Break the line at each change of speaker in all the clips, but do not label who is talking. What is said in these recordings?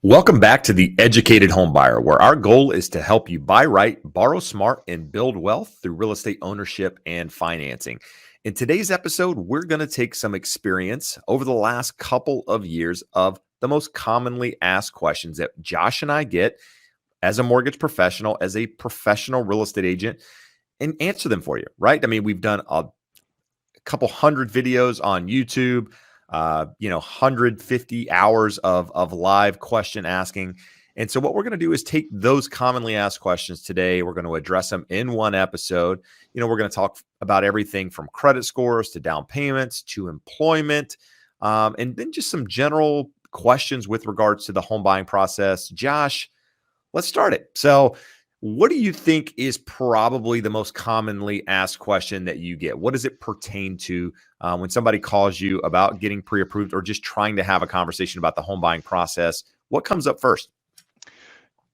Welcome back to the Educated Homebuyer, where our goal is to help you buy right, borrow smart, and build wealth through real estate ownership and financing. In today's episode, we're going to take some experience over the last couple of years of the most commonly asked questions that Josh and I get as a mortgage professional, as a professional real estate agent, and answer them for you, right? I mean, we've done a couple hundred videos on YouTube, 150 hours of live question asking. And so what we're going to do is take those commonly asked questions today. We're going to address them in one episode. We're going to talk about everything from credit scores to down payments to employment, and then just some general questions with regards to the home buying process. Josh, let's start it. So, what do you think is probably the most commonly asked question that you get? What does it pertain to when somebody calls you about getting pre-approved or just trying to have a conversation about the home buying process? What comes up first?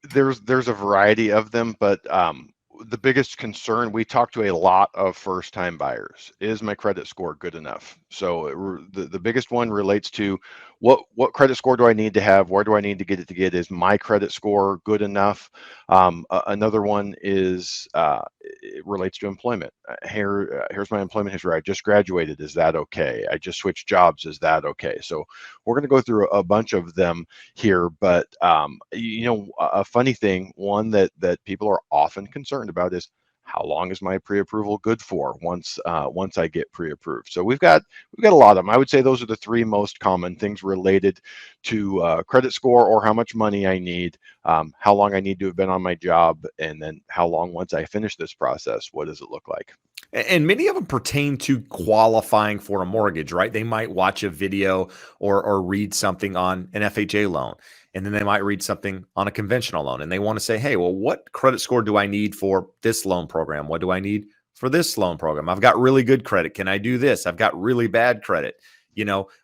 There's a variety of them, but the biggest concern, we talk to a lot of first-time buyers, is my credit score good enough? So the biggest one relates to what credit score do I need to have? Where do I need to get it to get? Is my credit score good enough? Another one is it relates to employment. Here's my employment history. I just graduated. Is that okay? I just switched jobs. Is that okay? So we're going to go through a bunch of them here, but a funny thing, one that people are often concerned about is how long is my pre-approval good for once I get pre-approved. So we've got a lot of them. I would say those are the three most common things related to credit score, or how much money I need, how long I need to have been on my job, and then how long once I finish this process, what does it look like?
And many of them pertain to qualifying for a mortgage, right? They might watch a video or read something on an FHA loan, and then they might read something on a conventional loan, and they want to say, hey, well, what credit score do I need for this loan program? What do I need for this loan program? I've got really good credit. Can I do this? I've got really bad credit.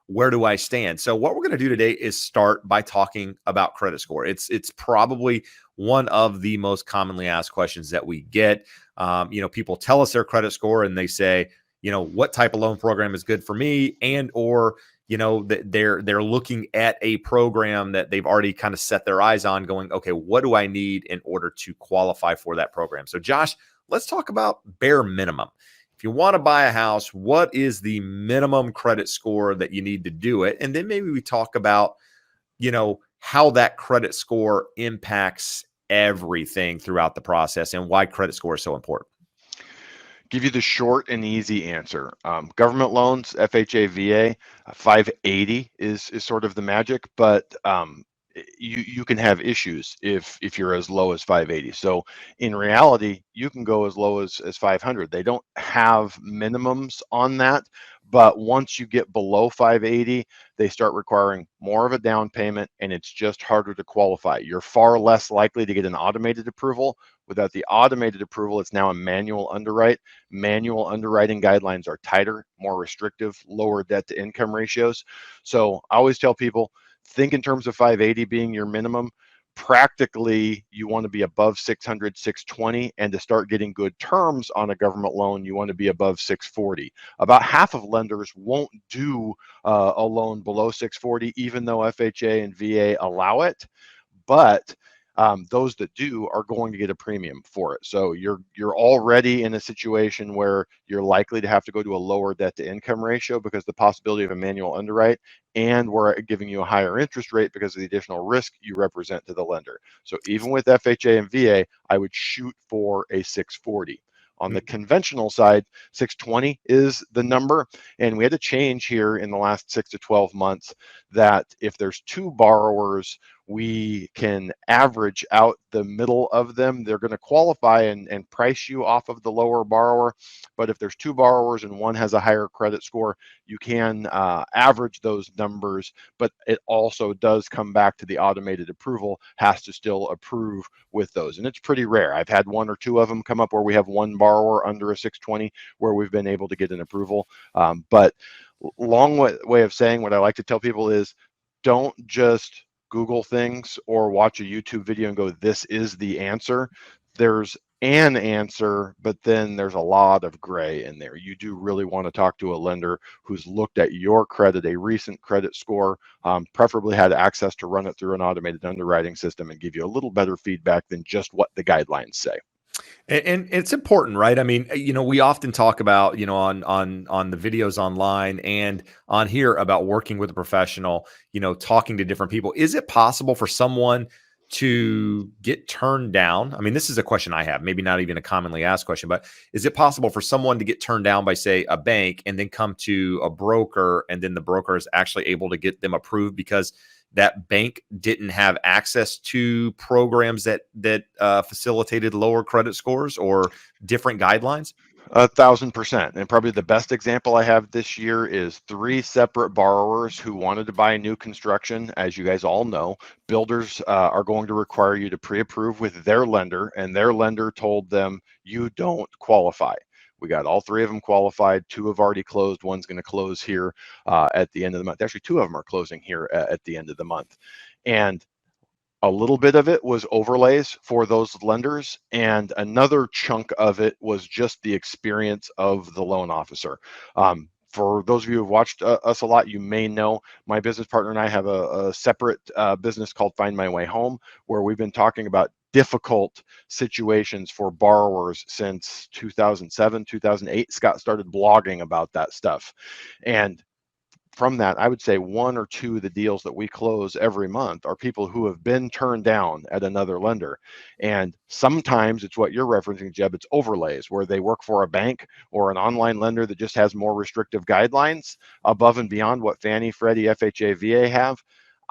Where do I stand? So what we're going to do today is start by talking about credit score. It's probably one of the most commonly asked questions that we get. People tell us their credit score and they say, what type of loan program is good for me, and or that they're looking at a program that they've already kind of set their eyes on, going, okay, what do I need in order to qualify for that program? So Josh, let's talk about bare minimum. If you want to buy a house, what is the minimum credit score that you need to do it? And then maybe we talk about, how that credit score impacts everything throughout the process and why credit score is so important.
Give you the short and easy answer. Government loans, FHA, VA, 580 is sort of the magic, but you can have issues if you're as low as 580. So in reality, you can go as low as 500. They don't have minimums on that, but once you get below 580, they start requiring more of a down payment, and it's just harder to qualify. You're far less likely to get an automated approval. Without the automated approval, it's now a manual underwrite. Manual underwriting guidelines are tighter, more restrictive, lower debt to income ratios. So I always tell people, think in terms of 580 being your minimum. Practically, you want to be above 600, 620, and to start getting good terms on a government loan, you want to be above 640. About half of lenders won't do a loan below 640, even though FHA and VA allow it. But those that do are going to get a premium for it. So you're already in a situation where you're likely to have to go to a lower debt to income ratio because the possibility of a manual underwrite, and we're giving you a higher interest rate because of the additional risk you represent to the lender. So even with FHA and VA, I would shoot for a 640. On the conventional side, 620 is the number. And we had a change here in the last 6 to 12 months that if there's two borrowers, we can average out the middle of them. They're going to qualify and price you off of the lower borrower. But if there's two borrowers and one has a higher credit score, you can average those numbers. But it also does come back to the automated approval, has to still approve with those. And it's pretty rare. I've had one or two of them come up where we have one borrower under a 620 where we've been able to get an approval. But long way of saying, what I like to tell people is, don't just Google things or watch a YouTube video and go, this is the answer. there's an answer, but then there's a lot of gray in there. You do really want to talk to a lender who's looked at your credit, a recent credit score, preferably had access to run it through an automated underwriting system and give you a little better feedback than just what the guidelines say.
And it's important, right? I mean, we often talk about, on the videos online and on here about working with a professional, talking to different people. Is it possible for someone to get turned down? I mean, this is a question I have, maybe not even a commonly asked question, but is it possible for someone to get turned down by, say, a bank and then come to a broker, and then the broker is actually able to get them approved because that bank didn't have access to programs that facilitated lower credit scores or different guidelines?
1,000%. And probably the best example I have this year is 3 separate borrowers who wanted to buy new construction. As you guys all know, builders are going to require you to pre-approve with their lender, and their lender told them you don't qualify. We got all 3 of them qualified. 2 have already closed. One's going to close here at the end of the month. Actually, 2 of them are closing here at the end of the month. And a little bit of it was overlays for those lenders, and another chunk of it was just the experience of the loan officer. For those of you who've watched us a lot, you may know my business partner and I have a separate business called Find My Way Home, where we've been talking about difficult situations for borrowers since 2007, 2008. Scott started blogging about that stuff. And from that, I would say 1 or 2 of the deals that we close every month are people who have been turned down at another lender. And sometimes it's what you're referencing, Jeb, it's overlays where they work for a bank or an online lender that just has more restrictive guidelines above and beyond what Fannie, Freddie, FHA, VA have.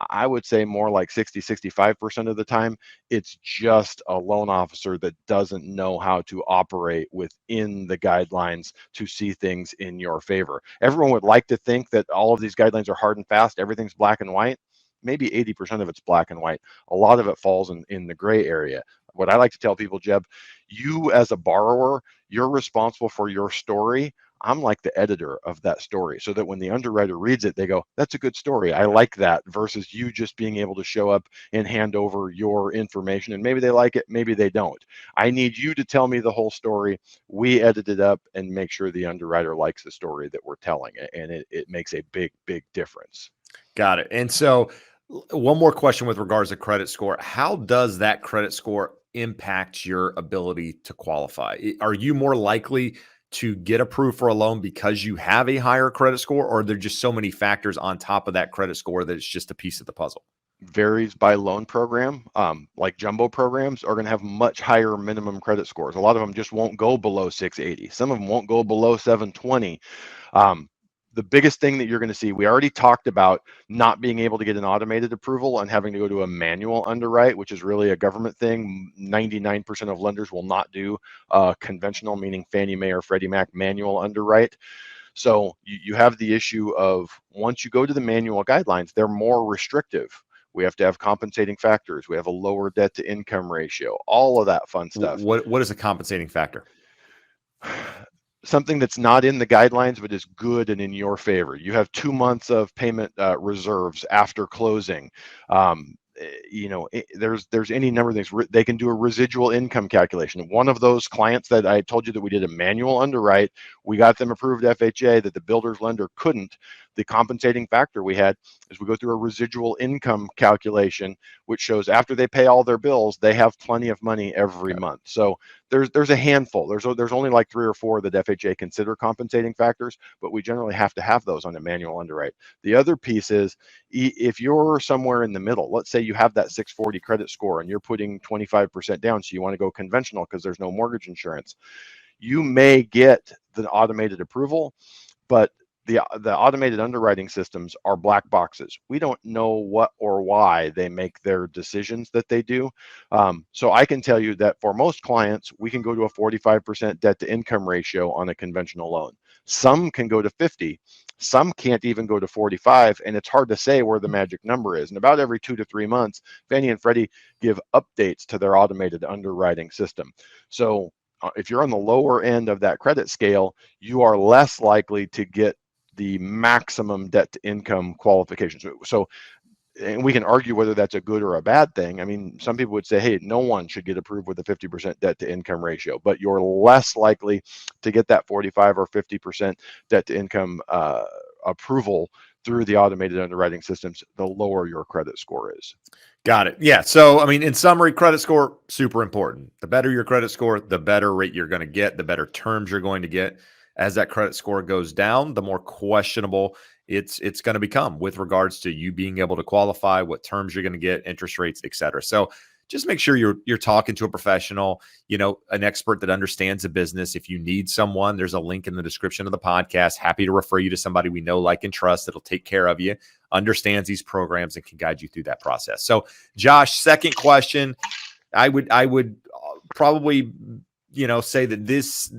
I would say more like 65% of the time, it's just a loan officer that doesn't know how to operate within the guidelines to see things in your favor. Everyone would like to think that all of these guidelines are hard and fast, everything's black and white. Maybe 80% of it's black and white. A lot of it falls in the gray area. What I like to tell people, Jeb, you as a borrower, you're responsible for your story. I'm like the editor of that story, so that when the underwriter reads it, they go, that's a good story. I like that, versus you just being able to show up and hand over your information. And maybe they like it, maybe they don't. I need you to tell me the whole story. We edit it up and make sure the underwriter likes the story that we're telling. And it makes a big, big difference.
Got it. And so one more question with regards to credit score. How does that credit score impact your ability to qualify? Are you more likely to get approved for a loan because you have a higher credit score, or are there just so many factors on top of that credit score that it's just a piece of the puzzle?
Varies by loan program. Like jumbo programs are going to have much higher minimum credit scores. A lot of them just won't go below 680. Some of them won't go below 720. The biggest thing that you're going to see, we already talked about not being able to get an automated approval and having to go to a manual underwrite, which is really a government thing. 99% of lenders will not do conventional, meaning Fannie Mae or Freddie Mac manual underwrite. So you have the issue of, once you go to the manual guidelines, they're more restrictive. We have to have compensating factors. We have a lower debt to income ratio, all of that fun stuff.
What is a compensating factor?
Something that's not in the guidelines but is good and in your favor. You have 2 months of payment reserves after closing. There's any number of things. They can do a residual income calculation. One of those clients that I told you that we did a manual underwrite, we got them approved FHA that the builder's lender couldn't. The compensating factor we had is we go through a residual income calculation, which shows after they pay all their bills, they have plenty of money every month. So there's a handful. There's only like 3 or 4 that FHA consider compensating factors, but we generally have to have those on a manual underwrite. The other piece is, if you're somewhere in the middle, let's say you have that 640 credit score and you're putting 25% down, so you want to go conventional because there's no mortgage insurance, you may get the automated approval, but the automated underwriting systems are black boxes. We don't know what or why they make their decisions that they do. So I can tell you that for most clients, we can go to a 45% debt to income ratio on a conventional loan. Some can go to 50. Some can't even go to 45, and it's hard to say where the magic number is. And about every 2 to 3 months, Fannie and Freddie give updates to their automated underwriting system. So if you're on the lower end of that credit scale, you are less likely to get the maximum debt to income qualification. So and we can argue whether that's a good or a bad thing. I mean, some people would say, hey, no one should get approved with a 50% debt to income ratio, but you're less likely to get that 45 or 50% debt to income approval through the automated underwriting systems, the lower your credit score is.
Got it. Yeah. So, I mean, in summary, credit score, super important. The better your credit score, the better rate you're going to get, the better terms you're going to get. As that credit score goes down, the more questionable it's going to become with regards to you being able to qualify, what terms you're going to get, interest rates, et cetera. So just make sure you're talking to a professional, an expert that understands the business. If you need someone, there's a link in the description of the podcast. Happy to refer you to somebody we know, like, and trust that'll take care of you, understands these programs, and can guide you through that process. So, Josh, second question, I would probably, say that this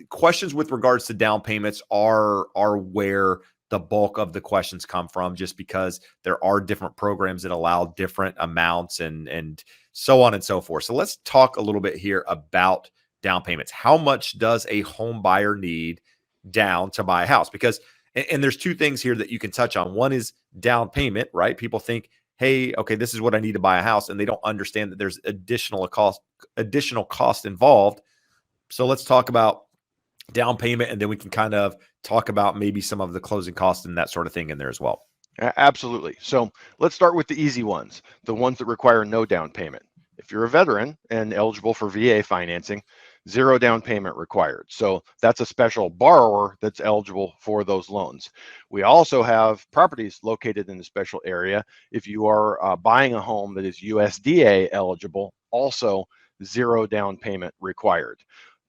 questions with regards to down payments are where the bulk of the questions come from, just because there are different programs that allow different amounts and so on and so forth. So let's talk a little bit here about down payments. How much does a home buyer need down to buy a house? Because, and there's two things here that you can touch on. One is down payment, right? People think, hey, okay, this is what I need to buy a house, and they don't understand that there's additional cost involved. So let's talk about down payment, and then we can kind of talk about maybe some of the closing costs and that sort of thing in there as well.
Absolutely. So let's start with the easy ones, the ones that require no down payment. If you're a veteran and eligible for VA financing, zero down payment required. So that's a special borrower that's eligible for those loans. We also have properties located in a special area. If you are buying a home that is USDA eligible, also zero down payment required.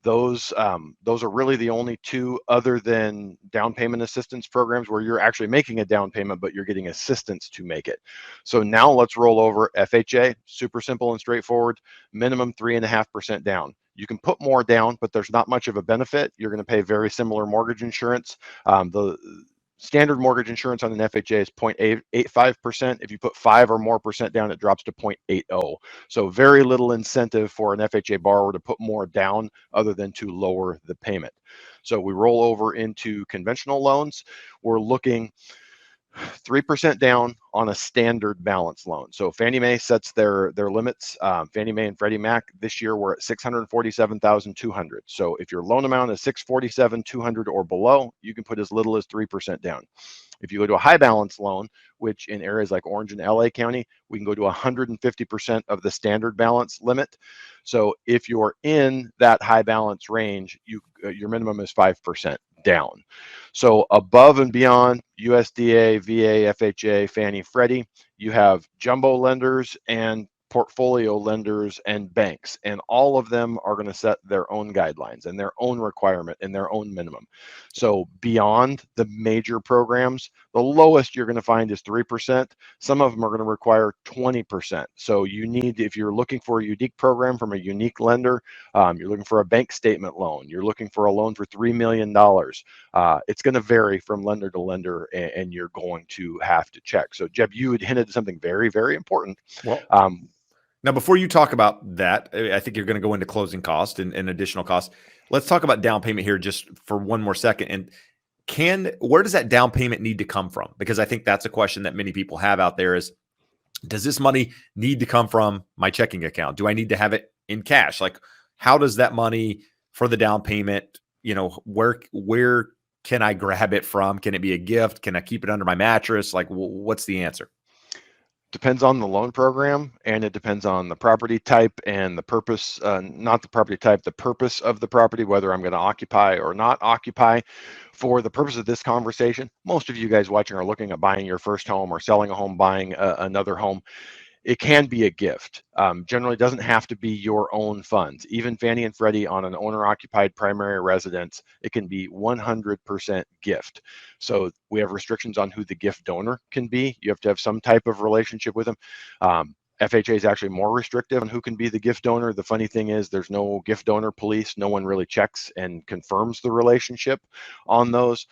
Those are really the only two, other than down payment assistance programs, where you're actually making a down payment, but you're getting assistance to make it. So now let's roll over FHA. Super simple and straightforward. Minimum 3.5% down. You can put more down, but there's not much of a benefit. You're going to pay very similar mortgage insurance. The standard mortgage insurance on an FHA is 0.85%. If you put 5 or more percent down, it drops to 0.80. So very little incentive for an FHA borrower to put more down other than to lower the payment. So we roll over into conventional loans. We're looking 3% down on a standard balance loan. So Fannie Mae sets their limits. Fannie Mae and Freddie Mac this year we're at $647,200. So if your loan amount is $647,200 or below, you can put as little as 3% down. If you go to a high balance loan, which in areas like Orange and LA County, we can go to 150% of the standard balance limit. So if you're in that high balance range, your minimum is 5% down. So above and beyond USDA, VA, FHA, Fannie, Freddie, you have jumbo lenders and portfolio lenders and banks, and all of them are going to set their own guidelines and their own requirement and their own minimum. So beyond the major programs, the lowest you're going to find is 3%. Some of them are going to require 20%. So you need, if you're looking for a unique program from a unique lender, you're looking for a bank statement loan, you're looking for a loan for $3 million, it's going to vary from lender to lender, and you're going to have to check. So Jeb, you had hinted at something very, very important.
Well, now, before you talk about that, I think you're going to go into closing cost and additional costs. Let's talk about down payment here just for one more second. And where does that down payment need to come from? Because I think that's a question that many people have out there is, does this money need to come from my checking account? Do I need to have it in cash? Like, how does that money for the down payment, where can I grab it from? Can it be a gift? Can I keep it under my mattress? Like, what's the answer?
Depends on the loan program, and it depends on the property type and the purpose, not the property type, the purpose of the property, whether I'm going to occupy or not occupy. For the purpose of this conversation, most of you guys watching are looking at buying your first home or selling a home, buying another home. It can be a gift. Generally doesn't have to be your own funds. Even Fannie and Freddie on an owner-occupied primary residence, it can be 100% gift. So we have restrictions on who the gift donor can be. You have to have some type of relationship with them. FHA is actually more restrictive on who can be the gift donor. The funny thing is there's no gift donor police. No one really checks and confirms the relationship on those.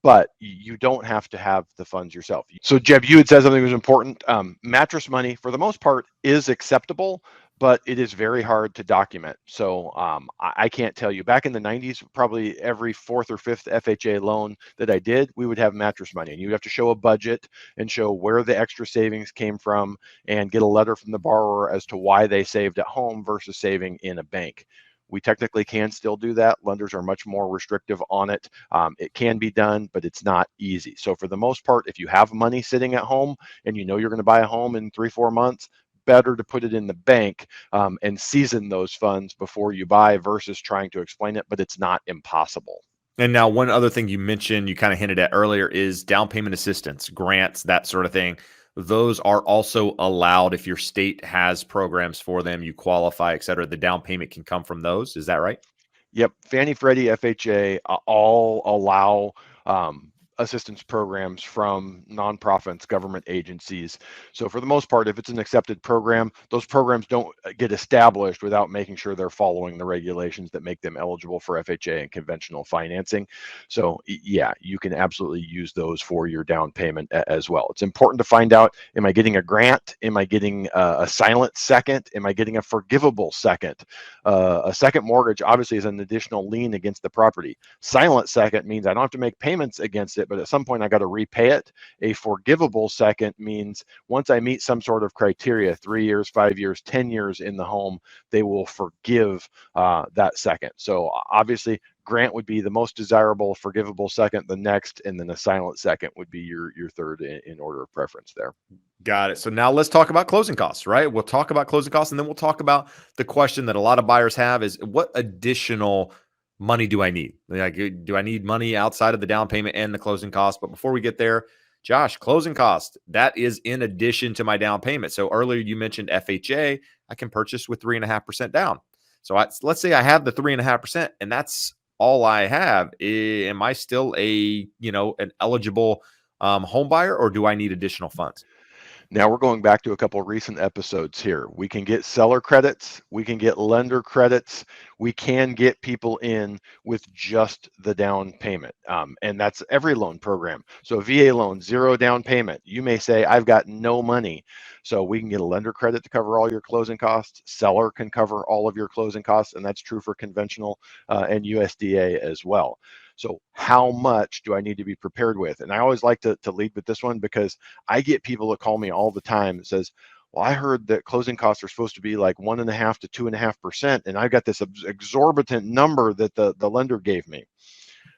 But you don't have to have the funds yourself. So Jeb, you had said something that was important. Mattress money, for the most part, is acceptable, but it is very hard to document. So I can't tell you. Back in the 90s, probably every fourth or fifth FHA loan that I did, we would have mattress money, and you'd have to show a budget and show where the extra savings came from and get a letter from the borrower as to why they saved at home versus saving in a bank. We technically can still do that. Lenders are much more restrictive on it. It can be done, but it's not easy. So for the most part, if you have money sitting at home and you know you're going to buy a home in 3-4 months, better to put it in the bank and season those funds before you buy versus trying to explain it, but it's not impossible.
And now, one other thing you mentioned, you kind of hinted at earlier, is down payment assistance, grants, that sort of thing. Those are also allowed if your state has programs for them, you qualify, et cetera. The down payment can come from those. Is that right?
Yep, Fannie, Freddie, FHA all allow assistance programs from nonprofits, government agencies. So for the most part, if it's an accepted program, those programs don't get established without making sure they're following the regulations that make them eligible for FHA and conventional financing. So yeah, you can absolutely use those for your down payment as well. It's important to find out, am I getting a grant? Am I getting a silent second? Am I getting a forgivable second? A second mortgage obviously is an additional lien against the property. Silent second means I don't have to make payments against it, but at some point I got to repay it. A forgivable second means once I meet some sort of criteria, 3 years, 5 years, 10 years in the home, they will forgive that second. So obviously, grant would be the most desirable, forgivable second, the next, and then a silent second would be your third in order of preference there.
Got it. So now let's talk about closing costs, right? We'll talk about closing costs, and then we'll talk about the question that a lot of buyers have is, what additional money do I need? Like, do I need money outside of the down payment and the closing costs? But before we get there, Josh, closing cost, that is in addition to my down payment. So earlier you mentioned FHA, I can purchase with 3.5% down. So let's say I have the 3.5%, and that's all I have. Am I still an eligible home buyer, or do I need additional funds?
Now we're going back to a couple recent episodes here. We can get seller credits, we can get lender credits, we can get people in with just the down payment. And that's every loan program. So VA loan, zero down payment. You may say, I've got no money. So we can get a lender credit to cover all your closing costs. Seller can cover all of your closing costs, and that's true for conventional and USDA as well. So how much do I need to be prepared with? And I always like to lead with this one because I get people that call me all the time and says, well, I heard that closing costs are supposed to be like 1.5 to 2.5%, and I've got this exorbitant number that the lender gave me.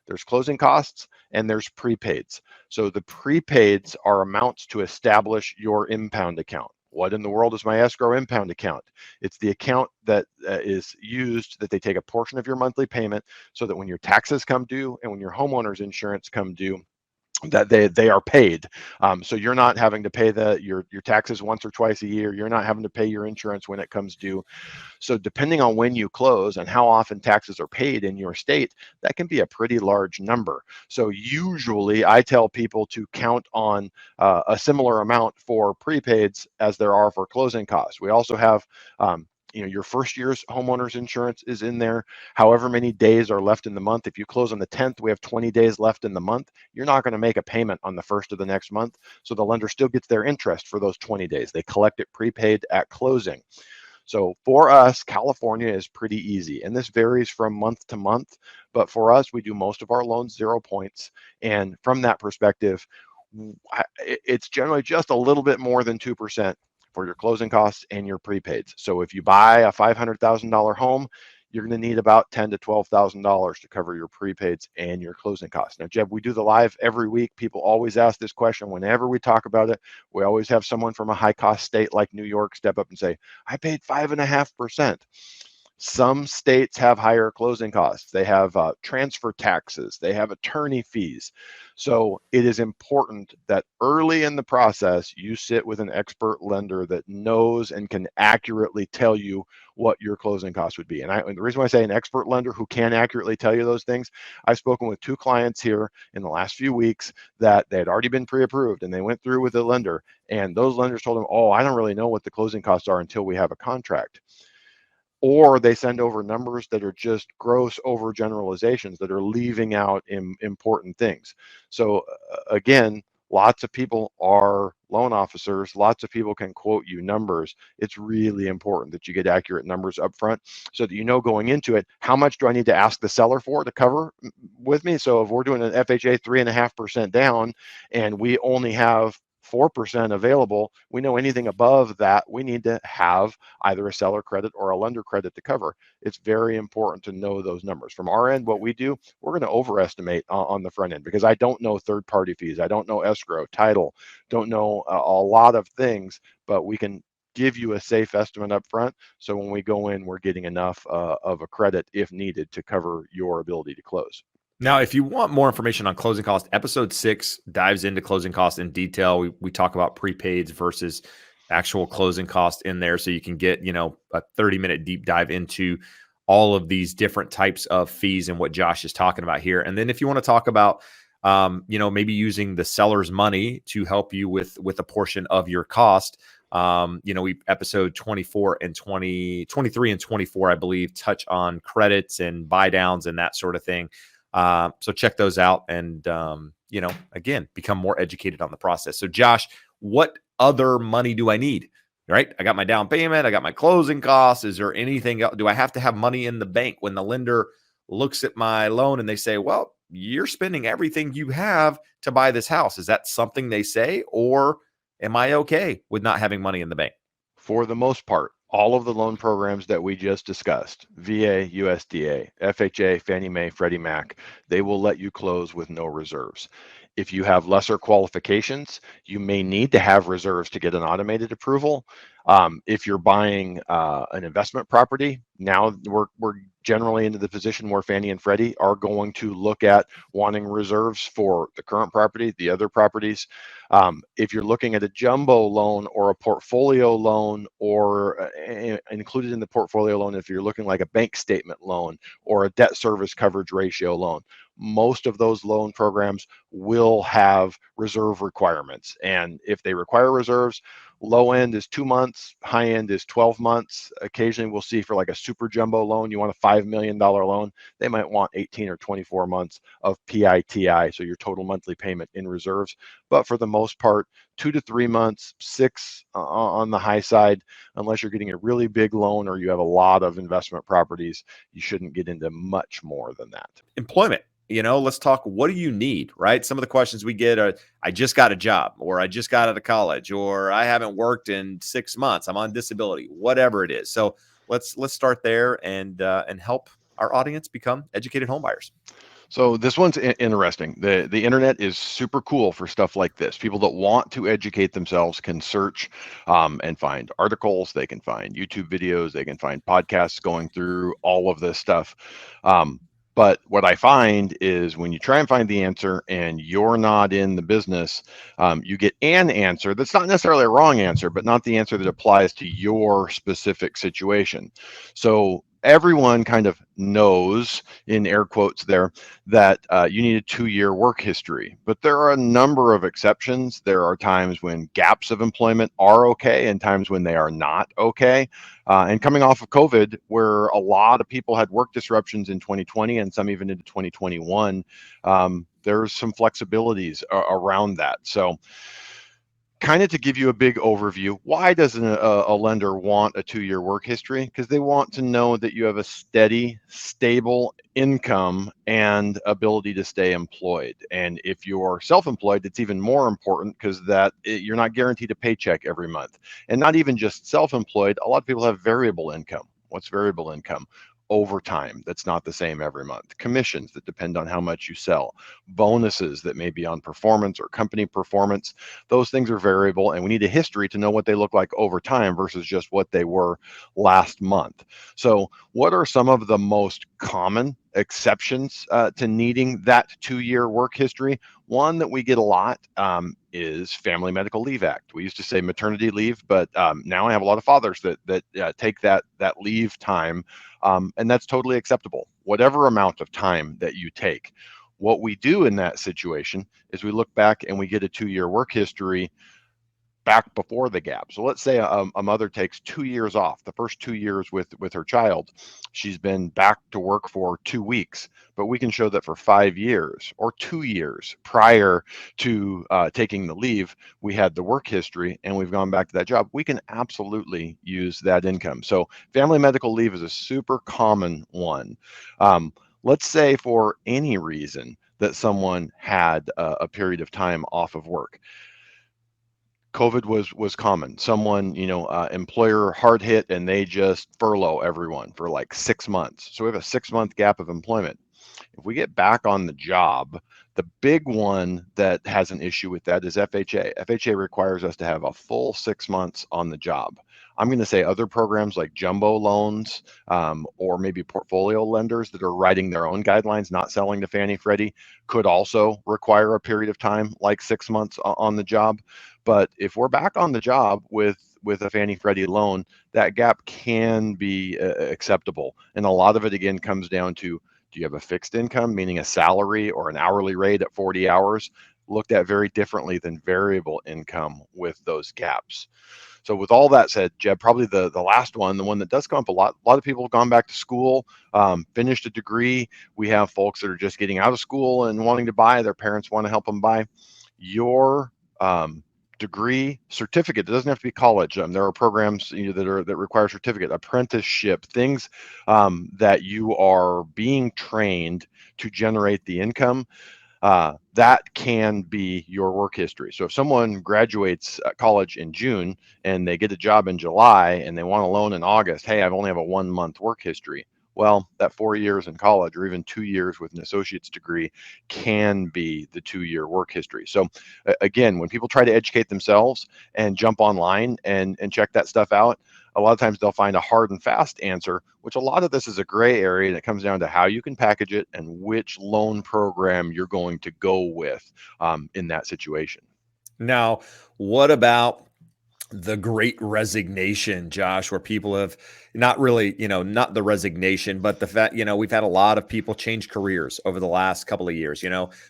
There's closing costs and there's prepaids. So the prepaids are amounts to establish your impound account. What in the world is my escrow impound account? It's the account that is used that they take a portion of your monthly payment so that when your taxes come due and when your homeowner's insurance come due, that they are paid. So you're not having to pay your taxes once or twice a year. You're not having to pay your insurance when it comes due. So depending on when you close and how often taxes are paid in your state, that can be a pretty large number. So usually I tell people to count on a similar amount for prepaids as there are for closing costs. We also have your first year's homeowner's insurance is in there. However many days are left in the month. If you close on the 10th, we have 20 days left in the month. You're not going to make a payment on the first of the next month. So the lender still gets their interest for those 20 days. They collect it prepaid at closing. So for us, California is pretty easy, and this varies from month to month. But for us, we do most of our loans 0 points. And from that perspective, it's generally just a little bit more than 2% for your closing costs and your prepaids. So if you buy a $500,000 home, you're going to need about $10,000 to $12,000 to cover your prepaids and your closing costs. Now, Jeb, we do the live every week. People always ask this question whenever we talk about it. We always have someone from a high-cost state like New York step up and say, I paid 5.5%. Some states have higher closing costs. They have transfer taxes. They have attorney fees. So it is important that early in the process, you sit with an expert lender that knows and can accurately tell you what your closing costs would be. And the reason why I say an expert lender who can accurately tell you those things, I've spoken with 2 clients here in the last few weeks that they had already been pre-approved and they went through with a lender. And those lenders told them, oh, I don't really know what the closing costs are until we have a contract. Or they send over numbers that are just gross overgeneralizations that are leaving out important things. So again, Lots of people are loan officers. Lots of people can quote you numbers. It's really important that you get accurate numbers up front so that you know going into it, how much do I need to ask the seller for to cover with me? So if we're doing an FHA 3.5% down and we only have 4% available, we know anything above that, we need to have either a seller credit or a lender credit to cover. It's very important to know those numbers. From our end, what we do, we're going to overestimate on the front end because I don't know third-party fees. I don't know escrow, title, don't know a lot of things, but we can give you a safe estimate up front. So when we go in, we're getting enough of a credit if needed to cover your ability to close.
Now, if you want more information on closing costs, episode 6 dives into closing costs in detail. We talk about prepaids versus actual closing costs in there. So you can get, a 30-minute deep dive into all of these different types of fees and what Josh is talking about here. And then if you want to talk about, maybe using the seller's money to help you with a portion of your cost, we episode 24 and 23 and 24, I believe, touch on credits and buy downs and that sort of thing. So check those out and, again, become more educated on the process. So Josh, what other money do I need? Right? I got my down payment. I got my closing costs. Is there anything else? Do I have to have money in the bank when the lender looks at my loan and they say, well, you're spending everything you have to buy this house? Is that something they say, or am I okay with not having money in the bank?
For the most part, all of the loan programs that we just discussed, VA, USDA, FHA, Fannie Mae, Freddie Mac, they will let you close with no reserves. If you have lesser qualifications, you may need to have reserves to get an automated approval. If you're buying an investment property, now we're generally into the position where Fannie and Freddie are going to look at wanting reserves for the current property, the other properties. If you're looking at a jumbo loan or a portfolio loan, or included in the portfolio loan, if you're looking like a bank statement loan or a debt service coverage ratio loan, most of those loan programs will have reserve requirements. And if they require reserves, low end is 2 months, high end is 12 months. Occasionally we'll see for like a super jumbo loan, you want a $5 million loan, they might want 18 or 24 months of PITI, so your total monthly payment in reserves. But for the most part, 2 to 3 months, 6 on the high side, unless you're getting a really big loan or you have a lot of investment properties, you shouldn't get into much more than that.
Employment. Let's talk, what do you need, right? Some of the questions we get are, I just got a job, or I just got out of college, or I haven't worked in 6 months, I'm on disability, whatever it is. So let's start there and help our audience become educated homebuyers.
So this one's interesting. The internet is super cool for stuff like this. People that want to educate themselves can search and find articles. They can find YouTube videos. They can find podcasts going through all of this stuff. But what I find is when you try and find the answer and you're not in the business, you get an answer that's not necessarily a wrong answer, but not the answer that applies to your specific situation. So everyone kind of knows, in air quotes there, that you need a 2-year work history. But there are a number of exceptions. There are times when gaps of employment are okay and times when they are not okay. And coming off of COVID, where a lot of people had work disruptions in 2020 and some even into 2021, there's some flexibilities around that. So kind of to give you a big overview, why doesn't a lender want a 2-year work history? Because they want to know that you have a steady, stable income and ability to stay employed. And if you're self-employed, it's even more important because you're not guaranteed a paycheck every month. And not even just self-employed, a lot of people have variable income. What's variable income? Overtime that's not the same every month, commissions that depend on how much you sell, bonuses that may be on performance or company performance. Those things are variable, and we need a history to know what they look like over time versus just what they were last month. So what are some of the most common exceptions to needing that 2-year work history? One that we get a lot is Family Medical Leave Act. We used to say maternity leave, but now I have a lot of fathers that take that leave time, and that's totally acceptable, whatever amount of time that you take. What we do in that situation is we look back and we get a 2-year work history back before the gap. So let's say a mother takes 2 years off, the first 2 years with her child. She's been back to work for 2 weeks, but we can show that for 5 years or 2 years prior to taking the leave, we had the work history and we've gone back to that job. We can absolutely use that income. So family medical leave is a super common one. Let's say for any reason that someone had a period of time off of work. COVID was common. Someone, employer hard hit and they just furlough everyone for like 6 months. So we have a 6 month gap of employment. If we get back on the job, the big one that has an issue with that is FHA. FHA requires us to have a full 6 months on the job. I'm going to say other programs like jumbo loans or maybe portfolio lenders that are writing their own guidelines, not selling to Fannie Freddie, could also require a period of time like 6 months on the job. But if we're back on the job with a Fannie Freddie loan, that gap can be acceptable. And a lot of it, again, comes down to, do you have a fixed income, meaning a salary or an hourly rate at 40 hours, looked at very differently than variable income with those gaps. So with all that said, Jeb, probably the last one, the one that does come up a lot of people have gone back to school, finished a degree. We have folks that are just getting out of school and wanting to buy, their parents want to help them buy. Your degree certificate, it doesn't have to be college. There are programs that require certificate, apprenticeship, things that you are being trained to generate the income. That can be your work history. So if someone graduates college in June and they get a job in July and they want a loan in August, hey, I've only have a 1 month work history. Well, that 4 years in college or even 2 years with an associate's degree can be the 2 year work history. So again, when people try to educate themselves and jump online and check that stuff out, a lot of times they'll find a hard and fast answer, which a lot of this is a gray area, and it comes down to how you can package it and which loan program you're going to go with in that situation.
Now, what about the great resignation, Josh, where people have not really, not the resignation, but the fact, we've had a lot of people change careers over the last couple of years.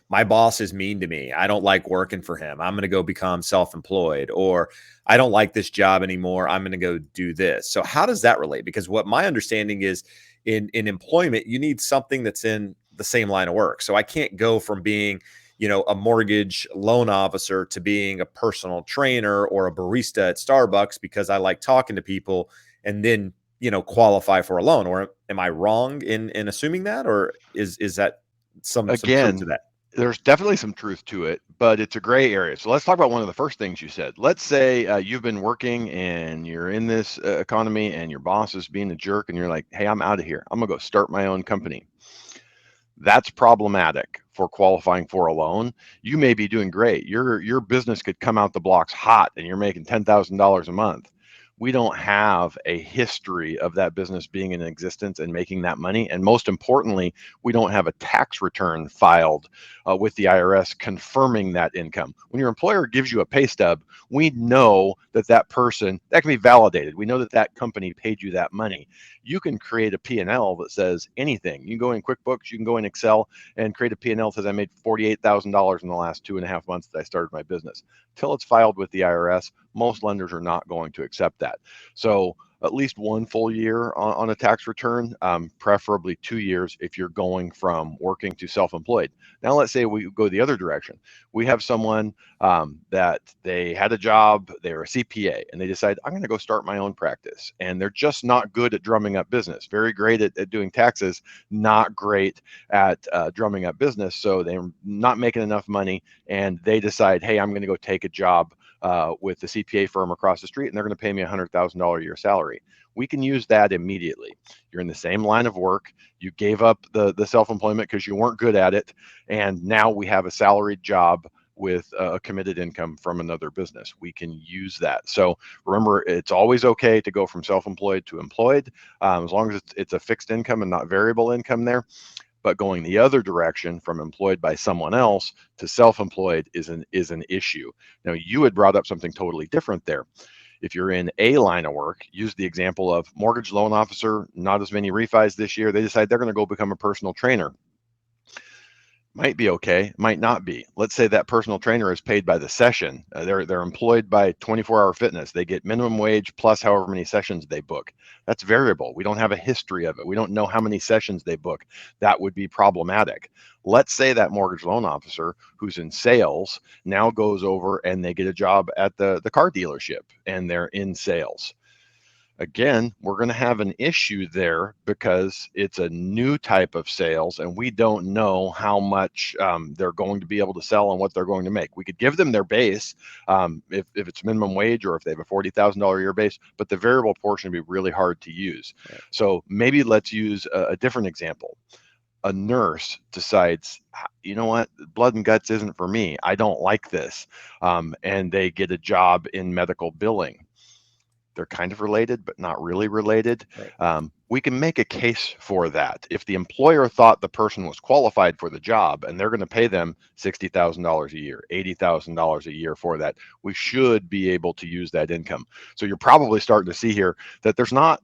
My boss is mean to me. I don't like working for him. I'm going to go become self-employed, or I don't like this job anymore. I'm going to go do this. So how does that relate? Because what my understanding is in employment, you need something that's in the same line of work. So I can't go from being a mortgage loan officer to being a personal trainer or a barista at Starbucks because I like talking to people and then, qualify for a loan. Or am I wrong in assuming that, or is that some truth to
Again,
that?
there's definitely some truth to it, but it's a gray area. So let's talk about one of the first things you said. Let's say you've been working and you're in this economy and your boss is being a jerk and you're like, hey, I'm out of here. I'm going to go start my own company. That's problematic for qualifying for a loan. You may be doing great. Your business could come out the blocks hot and you're making $10,000 a month. We don't have a history of that business being in existence and making that money. And most importantly, we don't have a tax return filed with the IRS confirming that income. When your employer gives you a pay stub, we know that person, that can be validated. We know that company paid you that money. You can create a P&L that says anything. You can go in QuickBooks, you can go in Excel and create a P&L that says I made $48,000 in the last 2.5 months that I started my business. Till it's filed with the IRS, most lenders are not going to accept that. So at least 1 full year on a tax return, preferably 2 years if you're going from working to self-employed. Now, let's say we go the other direction. We have someone that they had a job, they're a CPA, and they decide, I'm going to go start my own practice. And they're just not good at drumming up business, very great at doing taxes, not great at drumming up business. So they're not making enough money, and they decide, hey, I'm going to go take a job with the CPA firm across the street, and they're going to pay me $100,000 a year salary. We can use that immediately. You're in the same line of work. You gave up the self-employment because you weren't good at it, and now we have a salaried job with a committed income from another business. We can use that. So remember, it's always okay to go from self-employed to employed, as long as it's a fixed income and not variable income there. But going the other direction from employed by someone else to self-employed is an issue. Now, you had brought up something totally different there. If you're in a line of work, use the example of mortgage loan officer, not as many refis this year. They decide they're going to go become a personal trainer. Might be okay, might not be. Let's say that personal trainer is paid by the session. They're employed by 24-hour fitness. They get minimum wage plus however many sessions they book. That's variable. We don't have a history of it. We don't know how many sessions they book. That would be problematic. Let's say that mortgage loan officer who's in sales now goes over and they get a job at the car dealership and they're in sales. Again, we're going to have an issue there because it's a new type of sales and we don't know how much they're going to be able to sell and what they're going to make. We could give them their base if it's minimum wage or if they have a $40,000 a year base, but the variable portion would be really hard to use.
Right.
So maybe let's use a different example. A nurse decides, you know what, blood and guts isn't for me. I don't like this. And they get a job in medical billing. They're kind of related, but not really related.
Right.
We can make a case for that. If the employer thought the person was qualified for the job and they're going to pay them $60,000 a year, $80,000 a year for that, we should be able to use that income. So you're probably starting to see here that there's not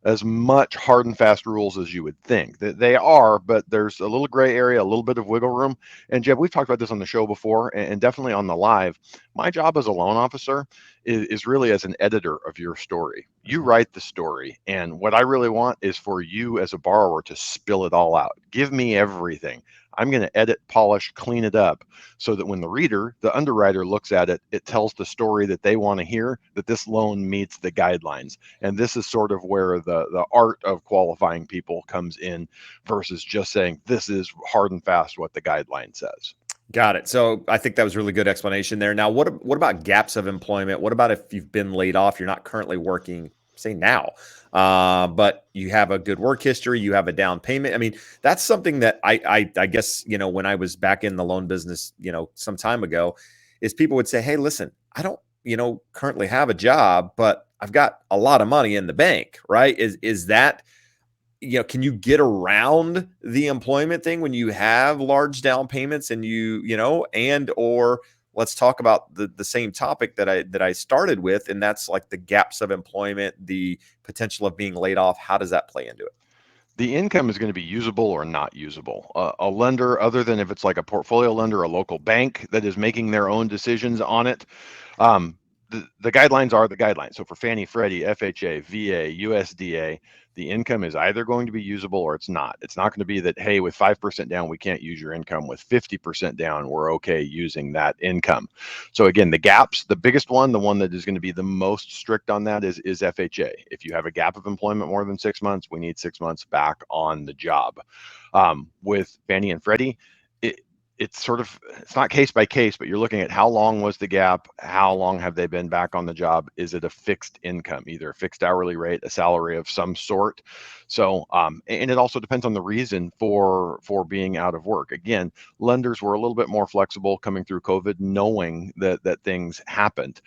as much hard and fast rules as you would think. That they are, but there's a little gray area, a little bit of wiggle room. And Jeb, we've talked about this on the show before and definitely on the live. My job as a loan officer is really as an editor of your story. You write the story, and what I really want is for you as a borrower to spill it all out. Give me everything. I'm going to edit, polish, clean it up so that when the reader, the underwriter looks at it, it tells the story that they want to hear, that this loan meets the guidelines. And this is sort of where the art of qualifying people comes in versus just saying this is hard and fast what the guideline says.
Got it. So I think that was a really good explanation there. Now, what about gaps of employment? What about if you've been laid off, you're not currently working, say now, but you have a good work history, you have a down payment. I mean, that's something that I guess, when I was back in the loan business, some time ago, is people would say, hey, listen, I don't, currently have a job, but I've got a lot of money in the bank, right? Is that, can you get around the employment thing when you have large down payments and or let's talk about the same topic that I started with, and that's like the gaps of employment, the potential of being laid off. How does that play into it?
The income is going to be usable or not usable. A lender, other than if it's like a portfolio lender, a local bank that is making their own decisions on it, the guidelines are the guidelines. So for Fannie, Freddie, FHA, VA, USDA, the income is either going to be usable or it's not. It's not going to be that, hey, with 5% down, we can't use your income. With 50% down, we're okay using that income. So again, the gaps, the biggest one, the one that is going to be the most strict on that is FHA. If you have a gap of employment more than 6 months, we need 6 months back on the job. With Fannie and Freddie, it's not case by case, but you're looking at how long was the gap, how long have they been back on the job, is it a fixed income, either a fixed hourly rate, a salary of some sort. So and it also depends on the reason for being out of work. Again, lenders were a little bit more flexible coming through COVID, knowing that things happened.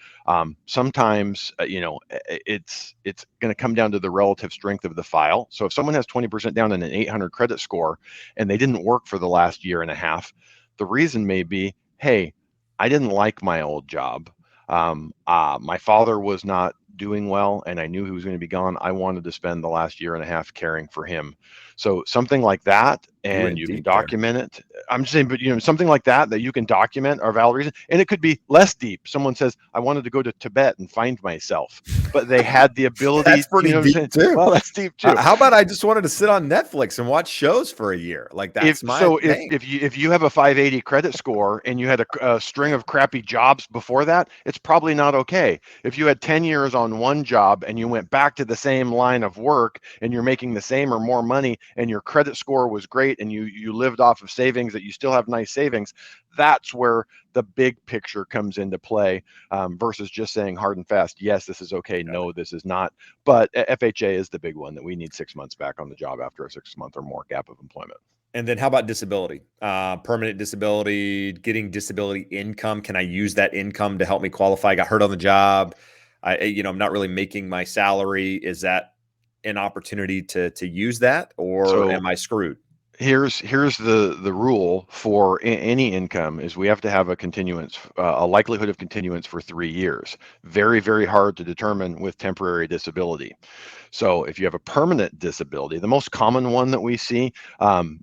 Sometimes it's going to come down to the relative strength of the file. So if someone has 20% down and an 800 credit score and they didn't work for the last year and a half, the reason may be, hey, I didn't like my old job. My father was not doing well and I knew he was going to be gone. I wanted to spend the last year and a half caring for him. So something like that, and you can document it. I'm just saying, but something like that you can document are valid reason. And it could be less deep. Someone says, I wanted to go to Tibet and find myself, but they had the ability.
That's pretty deep too.
Well, that's deep too.
How about I just wanted to sit on Netflix and watch shows for a year? Like that's
if you have a 580 credit score and you had a string of crappy jobs before that, it's probably not okay. If you had 10 years on one job and you went back to the same line of work and you're making the same or more money and your credit score was great and you lived off of savings, that you still have nice savings, that's where the big picture comes into play, versus just saying hard and fast, yes, this is okay, no, this is not. But FHA is the big one that we need 6 months back on the job after a 6 month or more gap of employment.
And then how about disability, permanent disability, getting disability income? Can I use that income to help me qualify? I got hurt on the job. I'm not really making my salary. Is that an opportunity to use that, or am I screwed?
Here's the rule for any income is we have to have a continuance, a likelihood of continuance for 3 years. Very, very hard to determine with temporary disability. So if you have a permanent disability, the most common one that we see,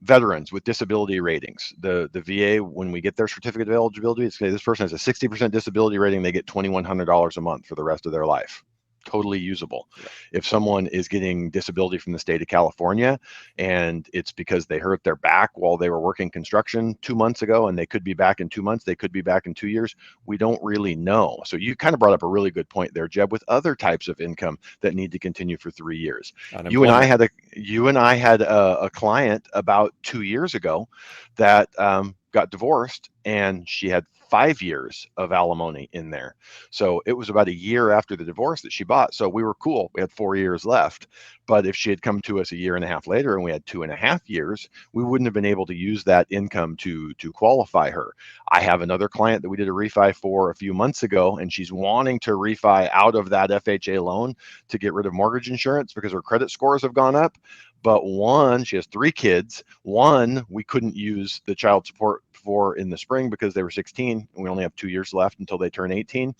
veterans with disability ratings. The VA, when we get their certificate of eligibility, it's this person has a 60% disability rating, they get $2,100 a month for the rest of their life. Totally usable.
Right.
If someone is getting disability from the state of California and it's because they hurt their back while they were working construction 2 months ago and they could be back in 2 months, they could be back in 2 years, we don't really know. So you kind of brought up a really good point there, Jeb, with other types of income that need to continue for 3 years.
Unemployment.
You and I had a client about 2 years ago that got divorced, and she had 5 years of alimony in there. So it was about a year after the divorce that she bought. So we were cool. We had 4 years left. But if she had come to us a year and a half later and we had 2.5 years, we wouldn't have been able to use that income to qualify her. I have another client that we did a refi for a few months ago, and she's wanting to refi out of that FHA loan to get rid of mortgage insurance because her credit scores have gone up. But one, she has 3 kids. One, we couldn't use the child support for in the spring because they were 16 and we only have 2 years left until they turn 18.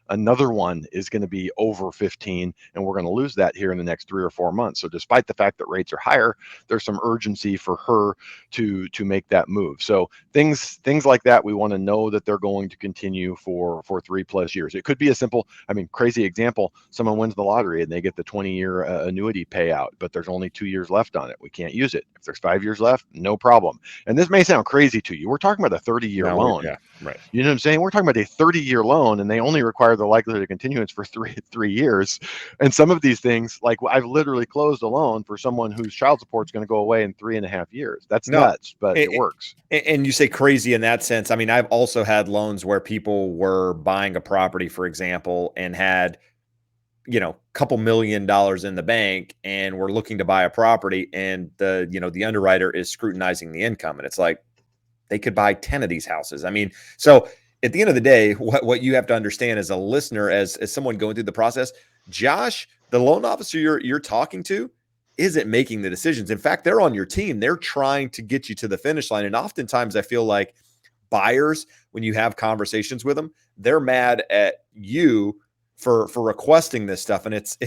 Another one is going to be over 15, and we're going to lose that here in the next 3 or 4 months. So despite the fact that rates are higher, there's some urgency for her to make that move. So things like that, we want to know that they're going to continue for 3+ years. It could be a simple, crazy example. Someone wins the lottery and they get the 20-year annuity payout, but there's only 2 years left on it. We can't use it. If there's 5 years left, no problem. And this may sound crazy to you. We're talking about a 30-year
No,
loan.
yeah, right.
You know what I'm saying? We're talking about a 30-year loan, and they only require the likelihood of continuance for three years. And some of these things, like I've literally closed a loan for someone whose child support is going to go away in 3.5 years. That's
No,
nuts, but it works.
and you say crazy in that sense. I mean, I've also had loans where people were buying a property, for example, and had, couple $1 million in the bank and were looking to buy a property, and the underwriter is scrutinizing the income, and it's like they could buy 10 of these houses. I mean, so at the end of the day, what you have to understand as a listener, as someone going through the process, Josh, the loan officer you're talking to, isn't making the decisions. In fact, they're on your team. They're trying to get you to the finish line. And oftentimes I feel like buyers, when you have conversations with them, they're mad at you for requesting this stuff. And it's,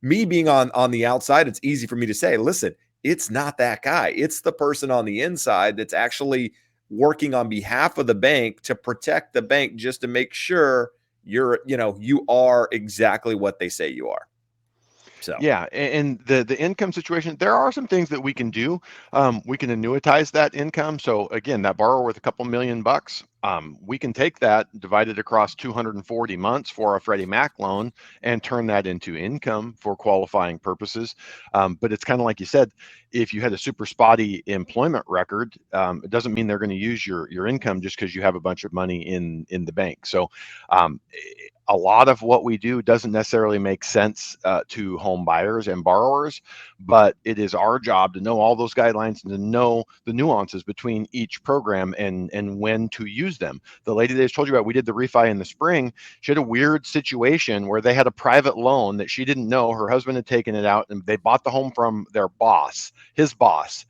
me being on the outside, it's easy for me to say, listen, it's not that guy. It's the person on the inside that's actually working on behalf of the bank to protect the bank, just to make sure you are exactly what they say you are. So
Yeah, and the income situation, there are some things that we can do. We can annuitize that income. So again, that borrower with a couple $1 million, we can take that, divide it across 240 months for a Freddie Mac loan, and turn that into income for qualifying purposes. But it's kind of like you said, if you had a super spotty employment record, it doesn't mean they're going to use your income just because you have a bunch of money in the bank. So a lot of what we do doesn't necessarily make sense to home buyers and borrowers, but it is our job to know all those guidelines and to know the nuances between each program and when to use them. The lady that I told you about, we did the refi in the spring. She had a weird situation where they had a private loan that she didn't know. Her husband had taken it out, and they bought the home from their boss, his boss.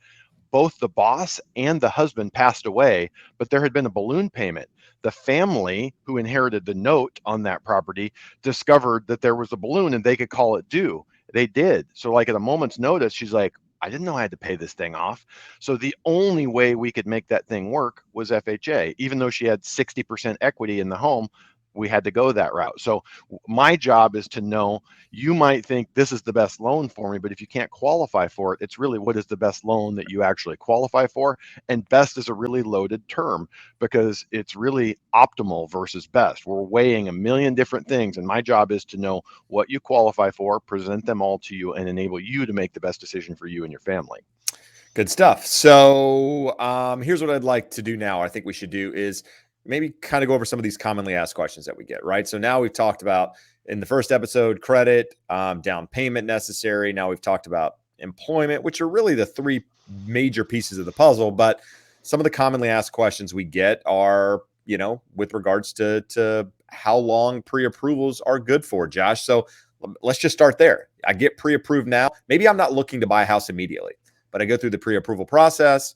Both the boss and the husband passed away, but there had been a balloon payment. The family who inherited the note on that property discovered that there was a balloon and they could call it due. They did. So, like, at a moment's notice, she's like, I didn't know I had to pay this thing off. So the only way we could make that thing work was FHA. Even though she had 60% equity in the home, we had to go that route. So my job is to know, you might think this is the best loan for me, but if you can't qualify for it, it's really what is the best loan that you actually qualify for. And best is a really loaded term because it's really optimal versus best. We're weighing a million different things, and my job is to know what you qualify for, present them all to you, and enable you to make the best decision for you and your family.
good stuff. So here's what I'd like to do now. I think we should do is maybe kind of go over some of these commonly asked questions that we get, right? So now we've talked about, in the first episode, credit, down payment necessary. Now we've talked about employment, which are really the three major pieces of the puzzle. But some of the commonly asked questions we get are, with regards to how long pre-approvals are good for, Josh. So let's just start there. I get pre-approved now. Maybe I'm not looking to buy a house immediately, but I go through the pre-approval process,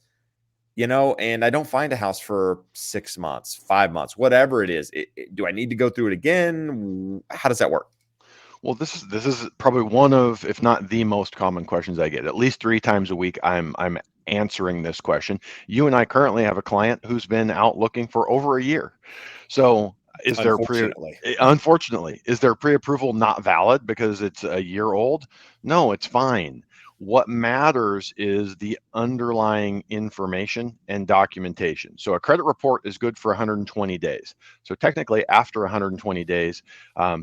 and I don't find a house for 6 months, 5 months, whatever it is. Do I need to go through it again? How does that work?
Well, this is probably one of, if not the most common questions I get. At least 3 times a week, I'm answering this question. You and I currently have a client who's been out looking for over a year. So is their
Unfortunately.
unfortunately, is their pre-approval not valid because it's a year old? No, it's fine. What matters is the underlying information and documentation. So a credit report is good for 120 days. So technically, after 120 days,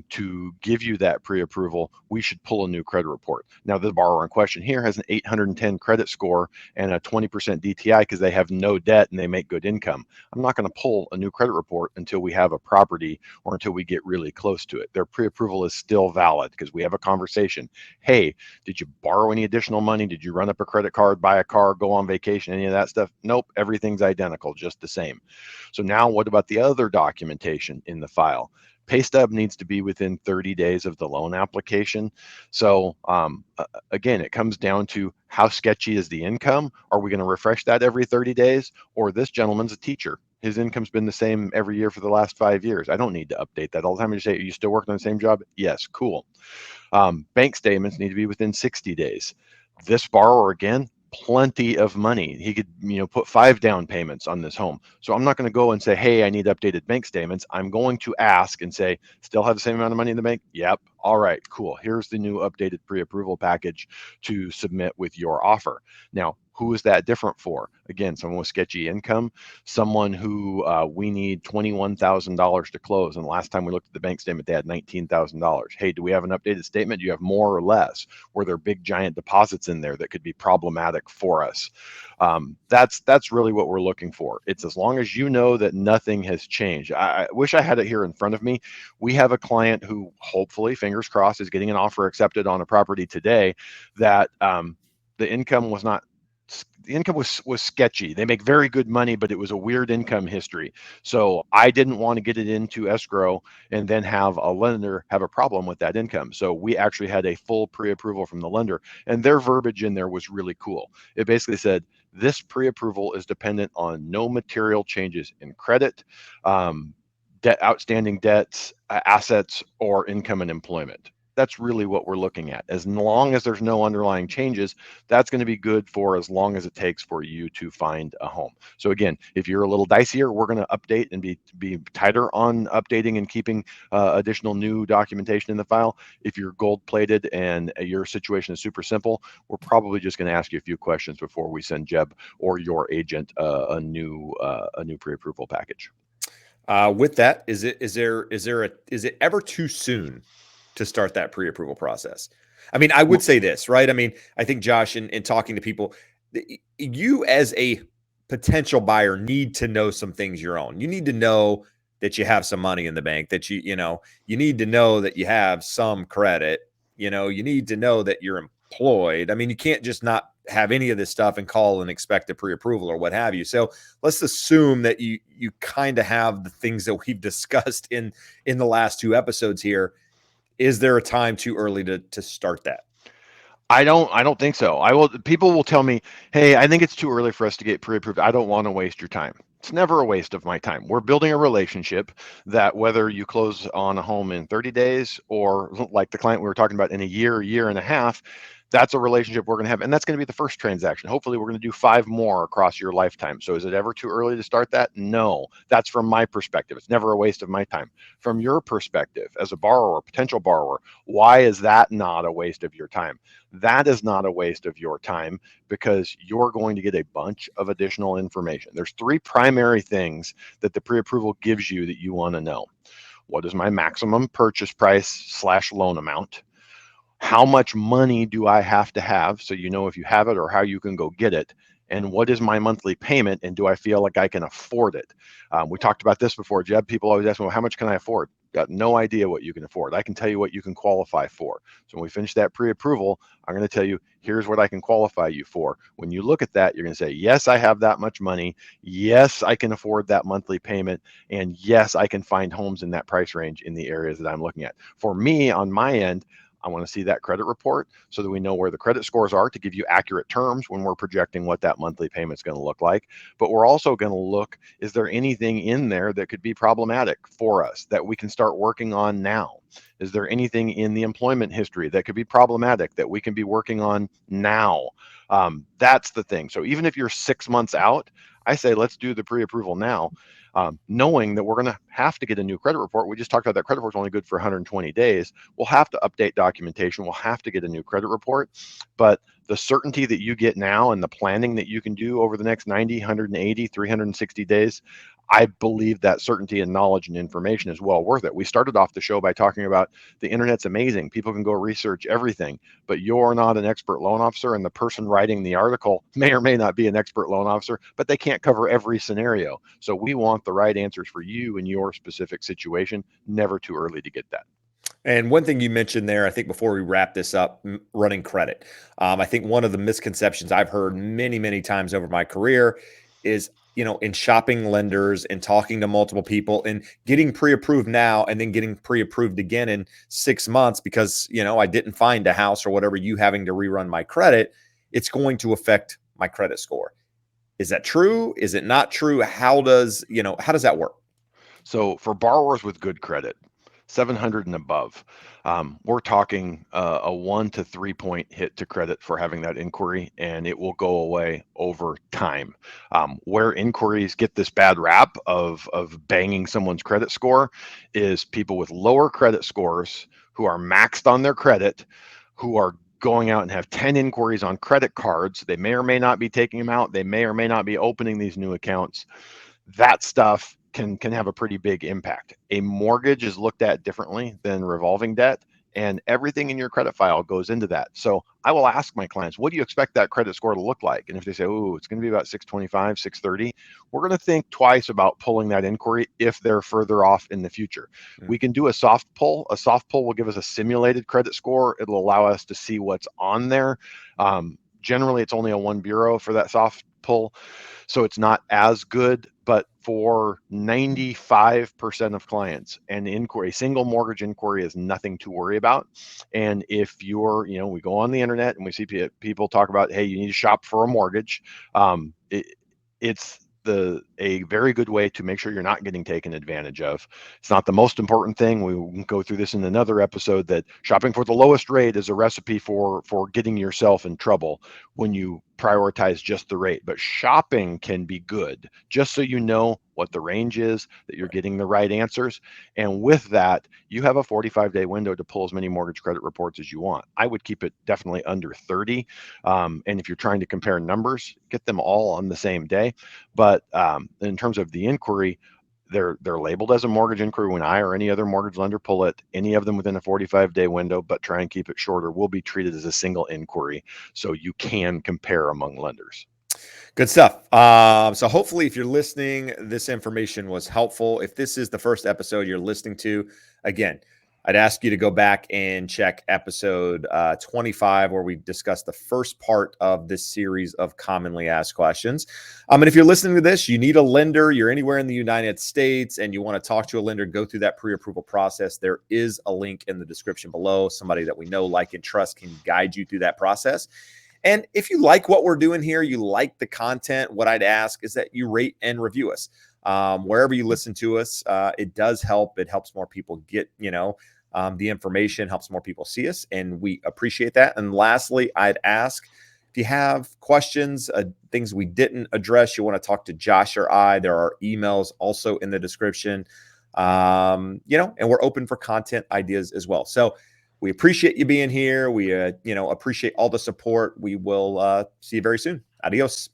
to give you that pre-approval, we should pull a new credit report. Now, the borrower in question here has an 810 credit score and a 20% DTI because they have no debt and they make good income. I'm not going to pull a new credit report until we have a property or until we get really close to it. Their pre-approval is still valid because we have a conversation. Hey, did you borrow any additional money? Did you run up a credit card, buy a car, go on vacation, any of that stuff? Nope, everything's identical, just the same. So now what about the other documentation in the file? Pay stub needs to be within 30 days of the loan application. So again, it comes down to how sketchy is the income? Are we going to refresh that every 30 days? Or this gentleman's a teacher. His income's been the same every year for the last 5 years. I don't need to update that all the time. You say, are you still working on the same job? Yes, cool. Bank statements need to be within 60 days. This borrower, again, plenty of money. He could, put 5 down payments on this home. So I'm not going to go and say, hey, I need updated bank statements. I'm going to ask and say, still have the same amount of money in the bank? Yep. All right, cool. Here's the new updated pre-approval package to submit with your offer. Now, who is that different for? Again, someone with sketchy income, someone who we need $21,000 to close. And the last time we looked at the bank statement, they had $19,000. Hey, do we have an updated statement? Do you have more or less? Were there big giant deposits in there that could be problematic for us? That's really what we're looking for. It's as long as you know that nothing has changed. I wish I had it here in front of me. We have a client who hopefully, fingers crossed, is getting an offer accepted on a property today that the income was not the income was sketchy. They make very good money, but it was a weird income history. So I didn't want to get it into escrow and then have a lender have a problem with that income. So we actually had a full pre-approval from the lender, and their verbiage in there was really cool. It basically said, this pre-approval is dependent on no material changes in credit, debt, outstanding debts, assets, or income and employment. That's really what we're looking at. As long as there's no underlying changes, that's going to be good for as long as it takes for you to find a home. So again, if you're a little dicier, we're going to update and be tighter on updating and keeping additional new documentation in the file. If you're gold plated and your situation is super simple, we're probably just going to ask you a few questions before we send Jeb or your agent a new pre-approval package.
With that, is it ever too soon to start that pre-approval process? I mean, I would say this, right? I mean, I think Josh, in talking to people, you as a potential buyer need to know some things your own. You need to know that you have some money in the bank, that you need to know that you have some credit. You need to know that you're employed. I mean, you can't just not have any of this stuff and call and expect a pre-approval or what have you. So let's assume that you kind of have the things that we've discussed in the last 2 episodes here. Is there a time too early to start that?
I don't think so. People will tell me, hey, I think it's too early for us to get pre-approved. I don't want to waste your time. It's never a waste of my time. We're building a relationship that whether you close on a home in 30 days or like the client we were talking about in a year and a half, that's a relationship we're going to have. And that's going to be the first transaction. Hopefully, we're going to do 5 more across your lifetime. So is it ever too early to start that? No, that's from my perspective. It's never a waste of my time. From your perspective, as a borrower, potential borrower, why is that not a waste of your time? That is not a waste of your time because you're going to get a bunch of additional information. There's 3 primary things that the pre-approval gives you that you want to know. What is my maximum purchase price / loan amount? How much money do I have to have? So you know if you have it or how you can go get it. And what is my monthly payment? And do I feel like I can afford it? We talked about this before, Jeb. People always ask me, well, how much can I afford? Got no idea what you can afford. I can tell you what you can qualify for. So when we finish that pre-approval, I'm going to tell you, here's what I can qualify you for. When you look at that, you're going to say, yes, I have that much money. Yes, I can afford that monthly payment. And yes, I can find homes in that price range in the areas that I'm looking at. For me, on my end, I want to see that credit report so that we know where the credit scores are to give you accurate terms when we're projecting what that monthly payment's going to look like. But we're also going to look, is there anything in there that could be problematic for us that we can start working on now? Is there anything in the employment history that could be problematic that we can be working on now? That's the thing. So even if you're 6 months out, I say let's do the pre-approval now, knowing that we're going to have to get a new credit report. We just talked about that credit report is only good for 120 days. We'll have to update documentation. We'll have to get a new credit report. But the certainty that you get now and the planning that you can do over the next 90, 180, 360 days, I believe that certainty and knowledge and information is well worth it. We started off the show by talking about the internet's amazing. People can go research everything, but you're not an expert loan officer, and the person writing the article may or may not be an expert loan officer, but they can't cover every scenario. So we want the right answers for you and your specific situation. Never too early to get that.
And one thing you mentioned there, I think before we wrap this up, running credit. I think one of the misconceptions I've heard many, many times over my career is, in shopping lenders and talking to multiple people and getting pre-approved now and then getting pre-approved again in 6 months because, I didn't find a house or whatever, you having to rerun my credit, it's going to affect my credit score. Is that true? Is it not true? How does that work?
So for borrowers with good credit, 700 and above, we're talking a 1 to 3 point hit to credit for having that inquiry, and it will go away over time. Where inquiries get this bad rap of banging someone's credit score is people with lower credit scores who are maxed on their credit, who are going out and have 10 inquiries on credit cards. They may or may not be taking them out. They may or may not be opening these new accounts. That stuff can have a pretty big impact. A mortgage is looked at differently than revolving debt, and everything in your credit file goes into that. So I will ask my clients, what do you expect that credit score to look like? And if they say, oh, it's going to be about 625, 630, we're going to think twice about pulling that inquiry if they're further off in the future. We can do a soft pull. A soft pull will give us a simulated credit score. It'll allow us to see what's on there. Generally, it's only a one bureau for that soft pull, so it's not as good. But for 95% of clients, an inquiry, a single mortgage inquiry is nothing to worry about. And if you're, we go on the internet and we see people talk about, hey, you need to shop for a mortgage. It's a very good way to make sure you're not getting taken advantage of. It's not the most important thing. We can go through this in another episode, that shopping for the lowest rate is a recipe for getting yourself in trouble when you prioritize just the rate. But shopping can be good, just so you know what the range is, that you're getting the right answers. And with that, you have a 45-day window to pull as many mortgage credit reports as you want. I would keep it definitely under 30. And if you're trying to compare numbers, get them all on the same day. But in terms of the inquiry, they're labeled as a mortgage inquiry when I or any other mortgage lender pull it. Any of them within a 45-day window, but try and keep it shorter, will be treated as a single inquiry, so you can compare among lenders.
Good stuff. So hopefully, if you're listening, this information was helpful. If this is the first episode you're listening to, again, I'd ask you to go back and check episode 25, where we discussed the first part of this series of commonly asked questions. And if you're listening to this, you need a lender, you're anywhere in the United States, and you want to talk to a lender, go through that pre-approval process. There is a link in the description below. Somebody that we know, like, and trust can guide you through that process. And if you like what we're doing here, you like the content, what I'd ask is that you rate and review us. Wherever you listen to us, it does help. It helps more people get, the information, helps more people see us, and we appreciate that. And lastly, I'd ask, if you have questions, things we didn't address, you want to talk to Josh or I, there are emails also in the description, and we're open for content ideas as well. So we appreciate you being here. We, appreciate all the support. We will see you very soon. Adios.